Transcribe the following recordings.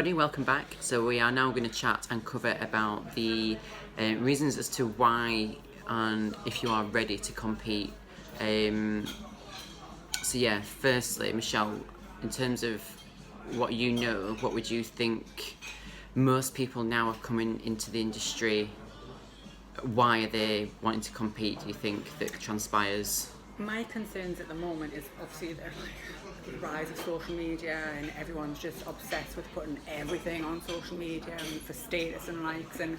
everybody, welcome back. So we are now going to chat and cover about the reasons as to why and if you are ready to compete. Firstly, Michelle, in terms of what you know, what would you think most people now are coming into the industry, why are they wanting to compete, do you think, that transpires? My concerns at the moment is obviously the rise of social media, and everyone's just obsessed with putting everything on social media and for status and likes. And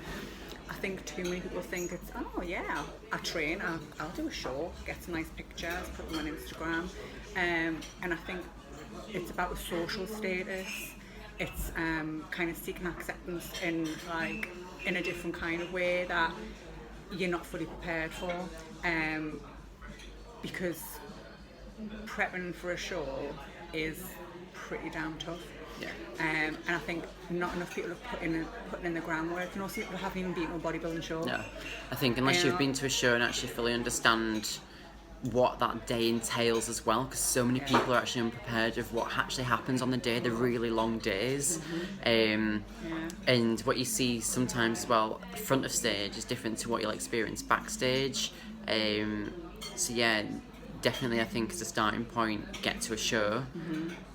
I think too many people think it's, oh yeah, I train, I'll do a show, get some nice pictures, put them on Instagram. And I think it's about the social status. It's kind of seeking acceptance in a different kind of way that you're not fully prepared for. Because prepping for a show is pretty damn tough. Yeah. And I think not enough people have putting in the groundwork, and also people haven't even been to a bodybuilding show. No, I think unless you've been to a show and actually fully understand what that day entails as well, because so many people are actually unprepared of what actually happens on the day, the really long days. And what you see sometimes as well, front of stage is different to what you'll experience backstage. Definitely I think as a starting point, get to a show,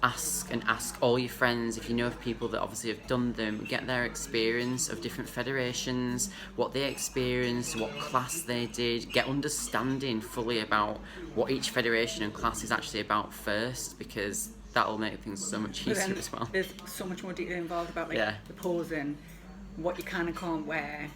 ask all your friends, if you know of people that obviously have done them, get their experience of different federations, what they experienced, what class they did, get understanding fully about what each federation and class is actually about first, because that'll make things so much easier as well. There's so much more detail involved about the posing, what you can and can't wear,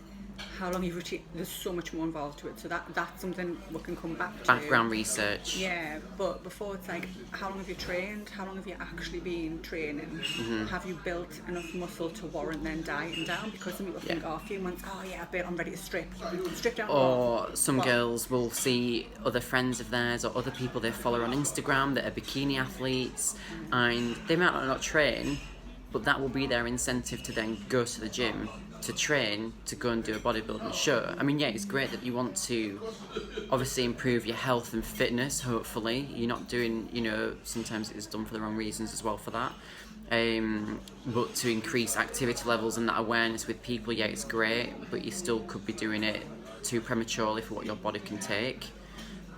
how long you've routine. There's so much more involved to it, so that's something we can come back to. Background research. Yeah, but before it's like, how long have you trained? How long have you actually been training? Have you built enough muscle to warrant then dieting down? Because some people think, a few months, I'm ready to strip down. Or some girls will see other friends of theirs or other people they follow on Instagram that are bikini athletes, and they might not train, but that will be their incentive to then go to the gym, to train, to go and do a bodybuilding show. I mean, yeah, it's great that you want to obviously improve your health and fitness, hopefully. You're not doing, sometimes it's done for the wrong reasons as well for that. But to increase activity levels and that awareness with people, yeah, it's great, but you still could be doing it too prematurely for what your body can take.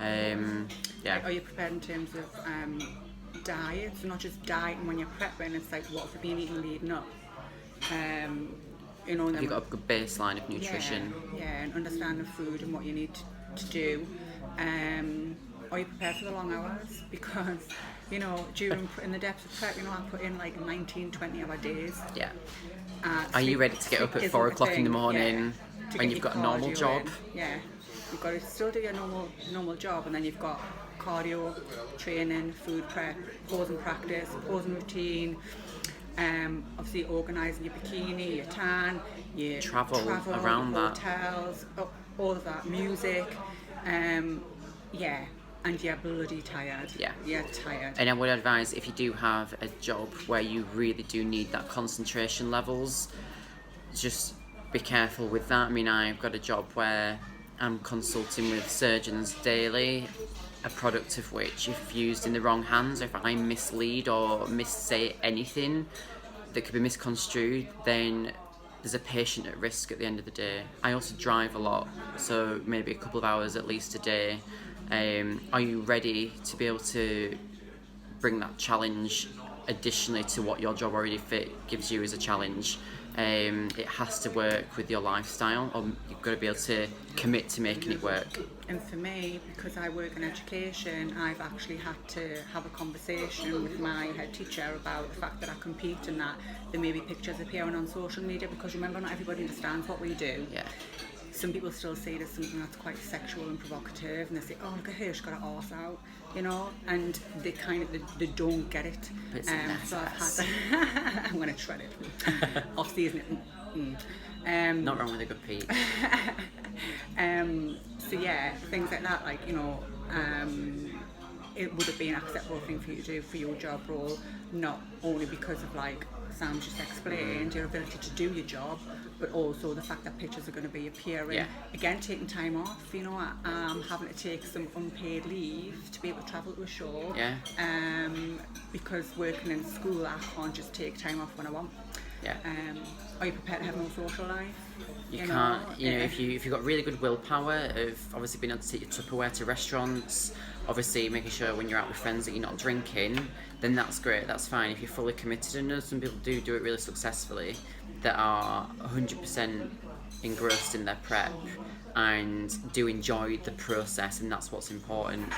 Are you prepared in terms of diet? So not just dieting when you're prepping, it's like, what have you been eating leading up? Have you got a good baseline of nutrition? And understand the food and what you need to do. Are you prepared for the long hours? Because, during in the depths of prep, I put in like 19, 20-hour days. Yeah. Are you ready to get up at 4 o'clock in the morning when you've got a normal job? Yeah. You've got to still do your normal job, and then you've got cardio, training, food prep, posing practice, posing routine. Obviously organising your bikini, your tan, your travel around hotels, all of that, music, and you're bloody tired. Yeah. You're tired. And I would advise, if you do have a job where you really do need that concentration levels, just be careful with that. I mean, I've got a job where I'm consulting with surgeons daily, a product of which, if used in the wrong hands, or if I mislead or missay anything that could be misconstrued, then there's a patient at risk at the end of the day. I also drive a lot, so maybe a couple of hours at least a day. Are you ready to be able to bring that challenge additionally to what your job already gives you as a challenge? It has to work with your lifestyle, or you've got to be able to commit to making it work. And for me, because I work in education, I've actually had to have a conversation with my head teacher about the fact that I compete and that there may be pictures appearing on social media, because remember, not everybody understands what we do. Yeah. Some people still see it as something that's quite sexual and provocative, and they say, oh, look at her, she's got her arse out, and they they don't get it. So I've had I'm going to shred it. Ossy, isn't it? Not wrong with a good peak. Things like that, it would have been an acceptable thing for you to do for your job role, not only because of Sam just explained, your ability to do your job, but also the fact that pictures are going to be appearing. Yeah. Again, taking time off, I'm having to take some unpaid leave to be able to travel to a show. Yeah. Because working in school, I can't just take time off when I want. Yeah. Are you prepared to have no social life? You can't, if you've got really good willpower of obviously being able to take your Tupperware to restaurants, obviously making sure when you're out with friends that you're not drinking, then that's great, that's fine. If you're fully committed, and I know some people do it really successfully, that are 100% engrossed in their prep and do enjoy the process, and that's what's important.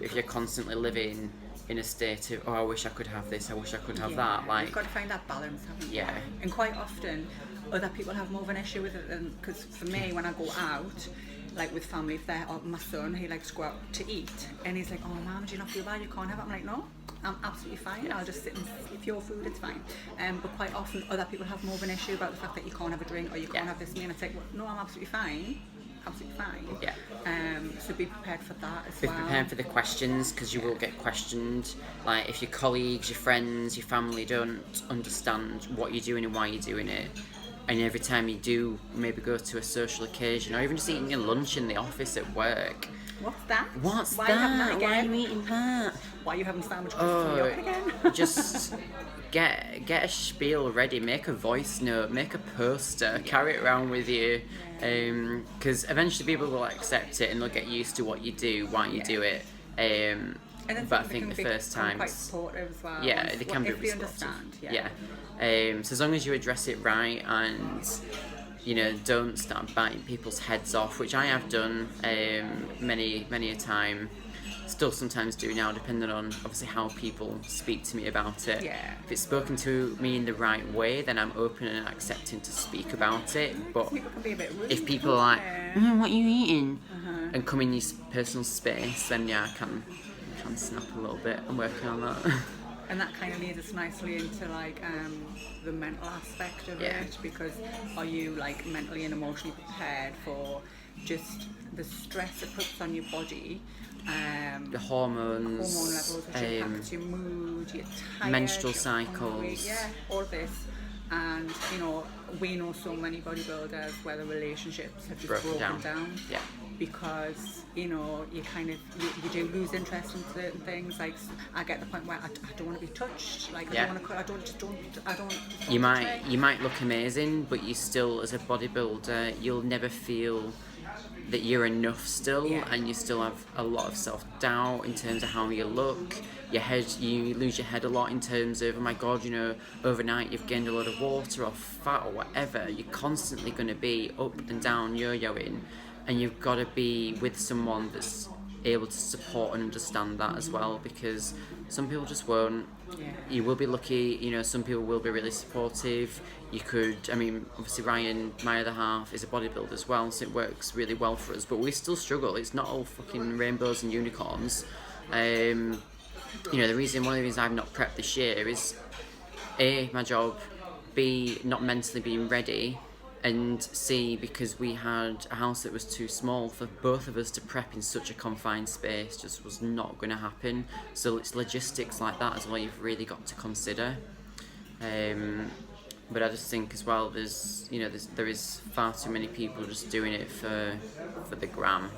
If you're constantly living in a state of, oh, I wish I could have this, I wish I could have that, like, you've got to find that balance, haven't you? Yeah. And quite often other people have more of an issue with it than, because for me, when I go out, like with family, if they're, or my son, he likes to go out to eat, and he's like, oh mum, do you not feel bad, you can't have it? I'm like, no, I'm absolutely fine, I'll just sit and if your food, it's fine. But quite often other people have more of an issue about the fact that you can't have a drink or you can't have this meal, and it's like, well, no, I'm absolutely fine. Yeah. So be prepared for that as Be well. prepared for the questions, because you will get questioned. Like if your colleagues, your friends, your family don't understand what you're doing and why you're doing it, and every time you do maybe go to a social occasion or even just eating your lunch in the office at work, What's that? Why are you having that again? Why are you eating that? Why are you having sandwich again? Just get a spiel ready, make a voice note, make a poster, carry it around with you, because eventually people will accept it and they'll get used to what you do, why you do it. But I think the first time, quite supportive as well. Yeah, they can be if they supportive. understand. Yeah. So as long as you address it right and don't start biting people's heads off, which I have done many a time. Still sometimes do now, depending on obviously how people speak to me about it. Yeah. If it's spoken to me in the right way, then I'm open and accepting to speak about it. But People can be a bit rude. if people are like, what are you eating? And come in your personal space, then yeah, I can snap a little bit. I'm working on that. And that kind of leads us nicely into like the mental aspect of it, because are you like mentally and emotionally prepared for just the stress it puts on your body? The hormones, hormone levels, which impact your mood, your tired, menstrual you're cycles, hungry, all of this. And we know so many bodybuilders where the relationships have just broken down. Yeah. Because you kind of you do lose interest in certain things. Like I get the point where I don't want to be touched. Like I don't want to. You might look amazing, but you still, as a bodybuilder, you'll never feel that you're enough still, and you still have a lot of self-doubt in terms of how you look. You lose your head a lot in terms of, oh my god, overnight you've gained a lot of water or fat or whatever. You're constantly going to be up and down, yo-yoing, and you've got to be with someone that's able to support and understand that as well, because some people just won't. You will be lucky, some people will be really supportive. Obviously Ryan, my other half, is a bodybuilder as well, so it works really well for us, but we still struggle. It's not all fucking rainbows and unicorns. One of the reasons I've not prepped this year is A, my job, B, not mentally being ready, and C, because we had a house that was too small for both of us to prep in such a confined space, just was not going to happen. So it's logistics like that as well you've really got to consider. But I just think as well, there is far too many people just doing it for the gram.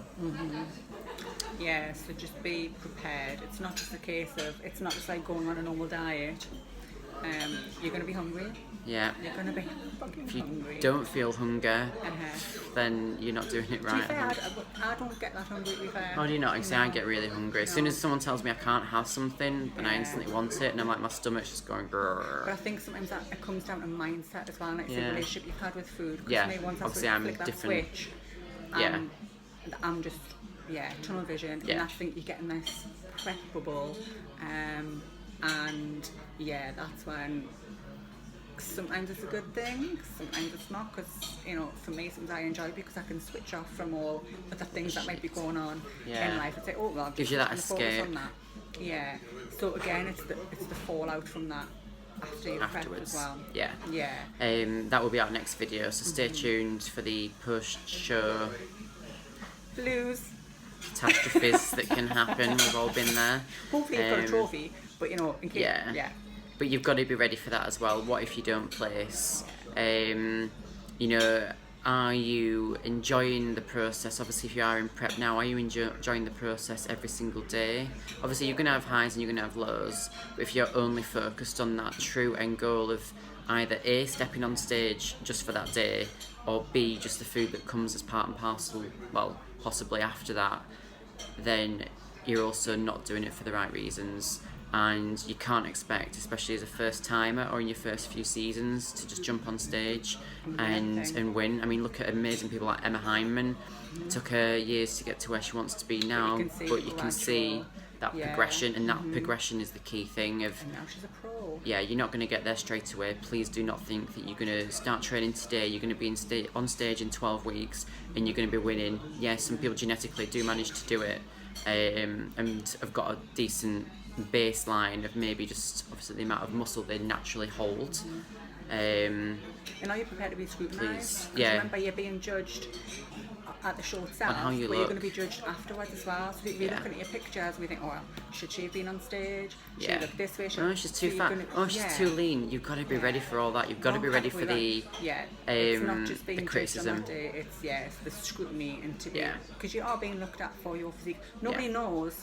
Yeah, so just be prepared. It's not just a case of, it's not just like going on a normal diet. You're going to be hungry. Yeah. You're going to be fucking hungry. If you don't feel hunger, then you're not doing it right. To be fair, I don't get that hungry, to be fair. Oh, do you not? I get really hungry. As soon as someone tells me I can't have something, then I instantly want it, and I'm like, my stomach's just going grrr. But I think sometimes that it comes down to mindset as well, and it's the relationship you've had with food. Yeah, me, once obviously I I'm flick that different. Switch, Yeah. I'm just, tunnel vision, and I think you're getting this prep bubble, and that's when sometimes it's a good thing, sometimes it's not, because for me sometimes I enjoy it because I can switch off from all other things that might be going on in life and say, oh well, gives you that escape. on that. So again, it's the fallout from that after you've prepped as well. That will be our next video, so stay tuned for the post-show blues catastrophes that can happen. We've all been there. Hopefully you've got a trophy, but in case, but you've got to be ready for that as well. What if you don't place? Are you enjoying the process? Obviously, if you are in prep now, are you enjoying the process every single day? Obviously, you're going to have highs and you're going to have lows, but if you're only focused on that true end goal of, either A, stepping on stage just for that day, or B, just the food that comes as part and parcel, well, possibly after that, then you're also not doing it for the right reasons. And you can't expect, especially as a first timer or in your first few seasons, to just jump on stage and win. I mean, look at amazing people like Emma Hyman. It took her years to get to where she wants to be now, but you can see that progression, and that progression is the key thing. And now she's a pro. Yeah, you're not going to get there straight away. Please do not think that you're going to start training today, you're going to be on stage in 12 weeks, and you're going to be winning. Yes, some people genetically do manage to do it, and have got a decent baseline of maybe just obviously the amount of muscle they naturally hold. And are you prepared to be scrutinised? Yeah. Remember, you're being judged at the show itself, on how you but look. you're going to be judged afterwards as well. So if you're looking at your pictures, we think, oh, well, should she have been on stage? Should she look this way? Oh, she's too fat. She's too lean. You've got to be ready for all that. You've got to be ready for the it's not just being the criticism. On that day. It's the scrutiny, and because you are being looked at for your physique. Nobody knows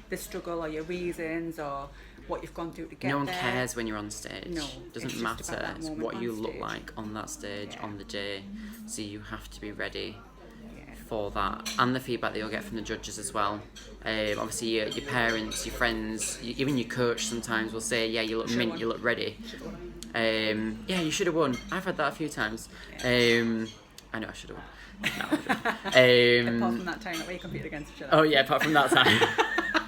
the struggle or your reasons or what you've gone through to get there. No one cares when you're on stage. No, it doesn't matter. It's what you look like on that stage on the day. So you have to be ready for that, and the feedback that you'll get from the judges as well. Obviously your parents, your friends, even your coach sometimes will say, yeah, you look mint, you look ready. Yeah, you should have won. I've had that a few times. I know I should have won. Apart from that time that we competed against each other. Oh yeah, apart from that time.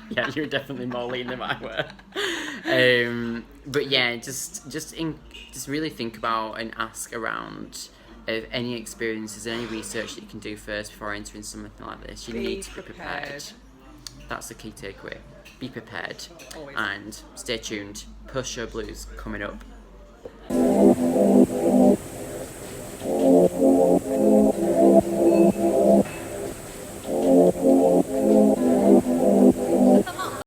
Yeah, you were definitely more lean than I were. But yeah, just really think about and ask around of any experiences, any research that you can do first before entering something like this. You need to be prepared. That's the key takeaway. Be prepared. Always. And stay tuned. Post show blues coming up.